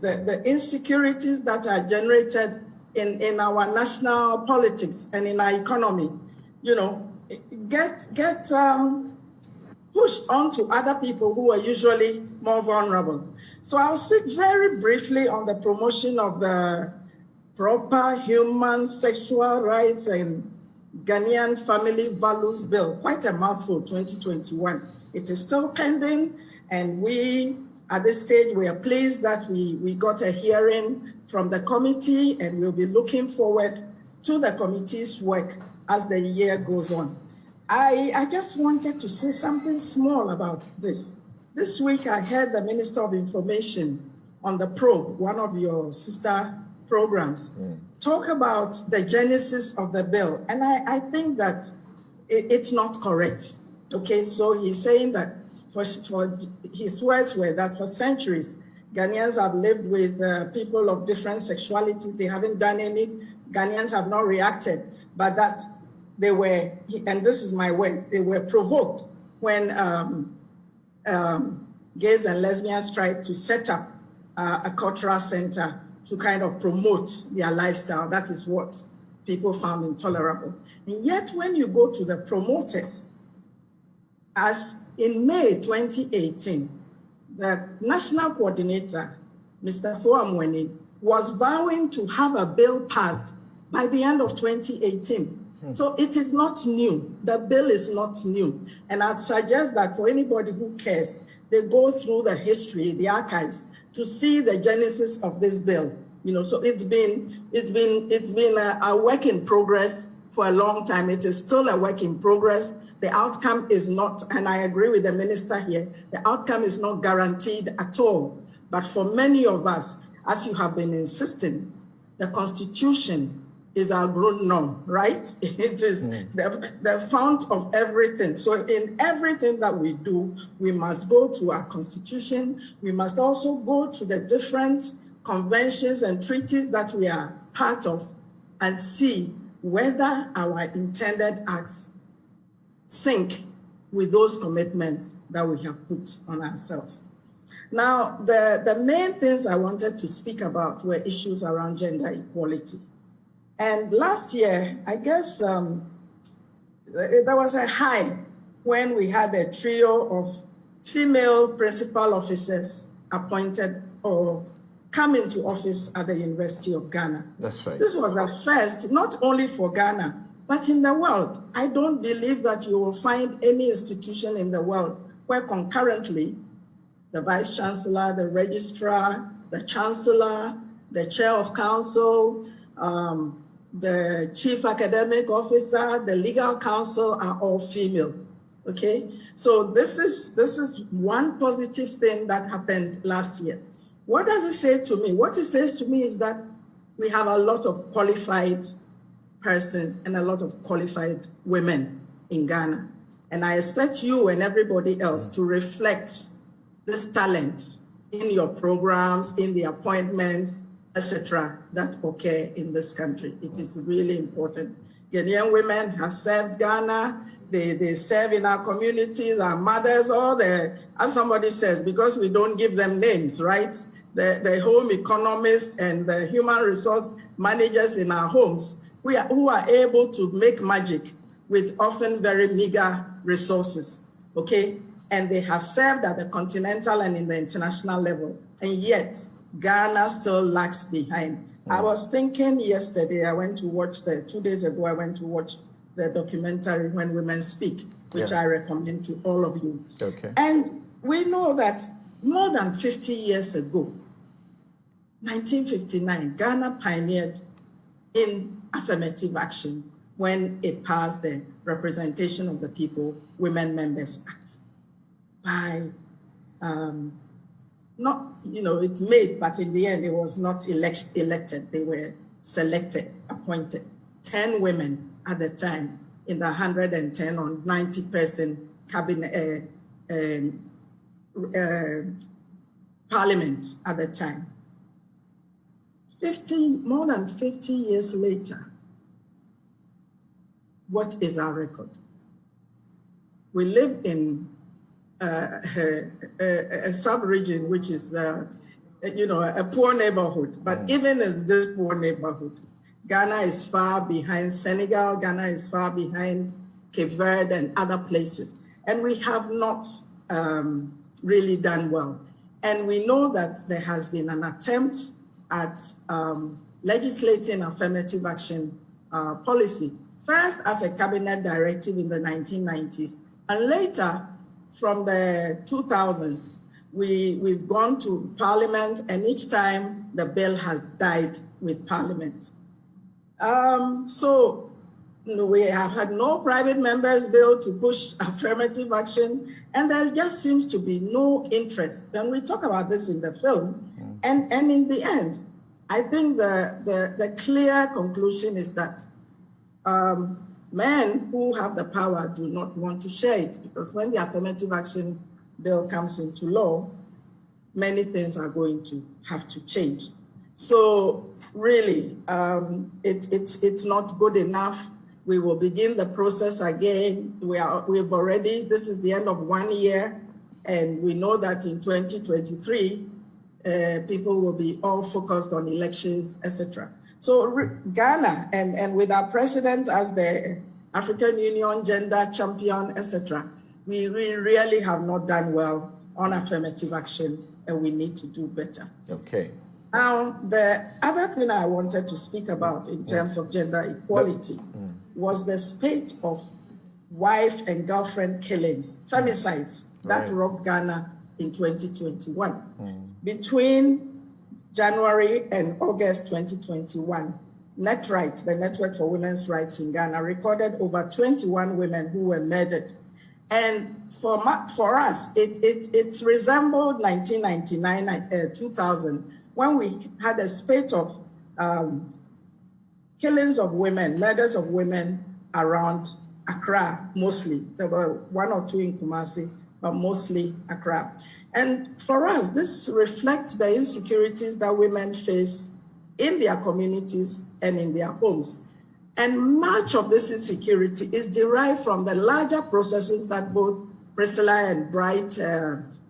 the insecurities that are generated in our national politics and in our economy, you know, get pushed onto other people who are usually more vulnerable. So I'll speak very briefly on the promotion of the proper human sexual rights and Ghanaian family values bill. Quite a mouthful, 2021. It is still pending, and we, at this stage, we are pleased that we got a hearing from the committee, and we'll be looking forward to the committee's work as the year goes on. I just wanted to say something small about this. This week, I heard the Minister of Information on the Probe, one of your sister programs, talk about the genesis of the bill. And I think that it's not correct. Okay, so he's saying that for his words were that for centuries, Ghanaians have lived with people of different sexualities. They haven't done any, Ghanaians have not reacted, but that they were, and this is my word, they were provoked when gays and lesbians tried to set up a cultural center to kind of promote their lifestyle. That is what people found intolerable. And yet when you go to the promoters, as in May 2018, the national coordinator, Mr. Foamweni, was vowing to have a bill passed by the end of 2018. So it is not new. The bill is not new. And I'd suggest that for anybody who cares, they go through the history, the archives, to see the genesis of this bill. You know, so it's been a work in progress for a long time. It is still a work in progress. The outcome is not, and I agree with the minister here, the outcome is not guaranteed at all. But for many of us, as you have been insisting, the Constitution is our grown norm, right? It is the fount of everything. So in everything that we do, we must go to our Constitution. We must also go to the different conventions and treaties that we are part of and see whether our intended acts sync with those commitments that we have put on ourselves. Now, the main things I wanted to speak about were issues around gender equality. And last year, I guess there was a high when we had a trio of female principal officers appointed or come into office at the University of Ghana. That's right. This was a first, not only for Ghana, but in the world. I don't believe that you will find any institution in the world where concurrently the Vice Chancellor, the Registrar, the Chancellor, the Chair of Council, the Chief Academic Officer, the Legal Counsel are all female, okay? So this is one positive thing that happened last year. What does it say to me? What it says to me is that we have a lot of qualified persons and a lot of qualified women in Ghana. And I expect you and everybody else to reflect this talent in your programs, in the appointments, etc., that occur in this country. It is really important. Ghanaian women have served Ghana. They serve in our communities, our mothers, all the, as somebody says, because we don't give them names, right? The home economists and the human resource managers in our homes, who are able to make magic with often very meager resources, okay? And they have served at the continental and in the international level. And yet, Ghana still lags behind. I was thinking yesterday, 2 days ago, I went to watch the documentary When Women Speak, which I recommend to all of you. Okay. And we know that more than 50 years ago, 1959, Ghana pioneered in affirmative action when it passed the Representation of the People Women Members Act by not, it made, but in the end, it was not elected. They were selected, appointed. 10 women at the time in the 110 or 90-person cabinet parliament at the time. More than 50 years later, what is our record? We live in a sub-region which is a poor neighborhood. But even in this poor neighborhood, Ghana is far behind Senegal, Ghana is far behind Cape Verde and other places. And we have not really done well. And we know that there has been an attempt at legislating affirmative action policy, first as a cabinet directive in the 1990s, and later from the 2000s, we've gone to Parliament, and each time the bill has died with Parliament. So we have had no private members' bill to push affirmative action, and there just seems to be no interest. And we talk about this in the film, and in the end, I think the clear conclusion is that men who have the power do not want to share it, because when the affirmative action bill comes into law, many things are going to have to change. So really, it's not good enough. We will begin the process again. This is the end of 1 year, and we know that in 2023, people will be all focused on elections, etc. So Ghana, and with our president as the African Union gender champion, etc., we really have not done well on affirmative action, and we need to do better. Okay. Now, the other thing I wanted to speak about in terms of gender equality was the spate of wife and girlfriend killings, femicides, that rocked Ghana in 2021. Between January and August 2021, NetRights, the Network for Women's Rights in Ghana, recorded over 21 women who were murdered. And for us, it resembled 1999, 2000, when we had a spate of killings of women, murders of women around Accra, mostly. There were 1 or 2 in Kumasi, but mostly Accra. And for us, this reflects the insecurities that women face in their communities and in their homes. And much of this insecurity is derived from the larger processes that both Priscilla and Bright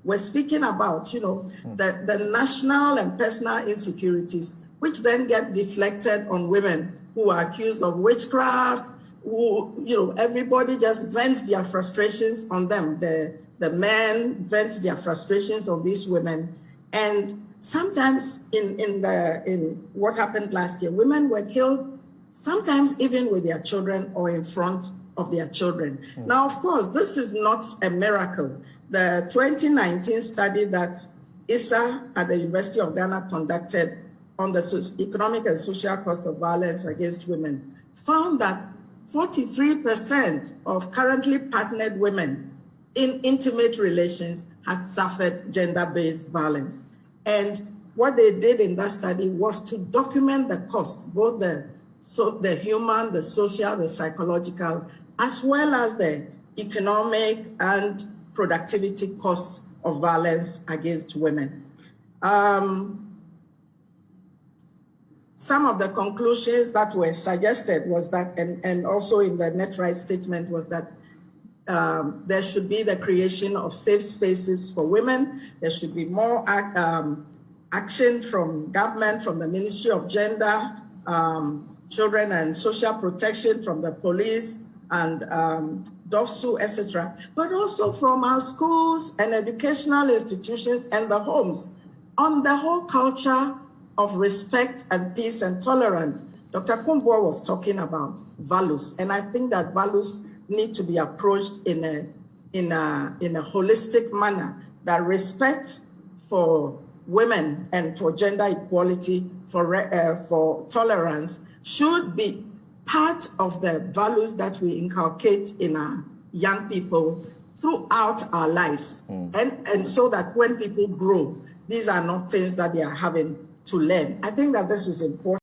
were speaking about, the national and personal insecurities, which then get deflected on women who are accused of witchcraft, who, everybody just vents their frustrations on them. The men vent their frustrations on these women. And sometimes in what happened last year, women were killed, sometimes even with their children or in front of their children. Now, of course, this is not a miracle. The 2019 study that ISA at the University of Ghana conducted on the economic and social cost of violence against women found that 43% of currently partnered women in intimate relations had suffered gender-based violence. And what they did in that study was to document the cost, both the human, the social, the psychological, as well as the economic and productivity costs of violence against women. Some of the conclusions that were suggested was that, and also in the NetRights statement, was that there should be the creation of safe spaces for women. There should be more action from government, from the Ministry of Gender, Children and Social Protection, from the police and DOFSU, etc., but also from our schools and educational institutions and the homes on the whole culture of respect and peace and tolerance. Dr. Kumbo was talking about values, and I think that values need to be approached in a holistic manner, that respect for women and for gender equality, for tolerance, should be part of the values that we inculcate in our young people throughout our lives. And so that when people grow, these are not things that they are having to learn. I think that this is important.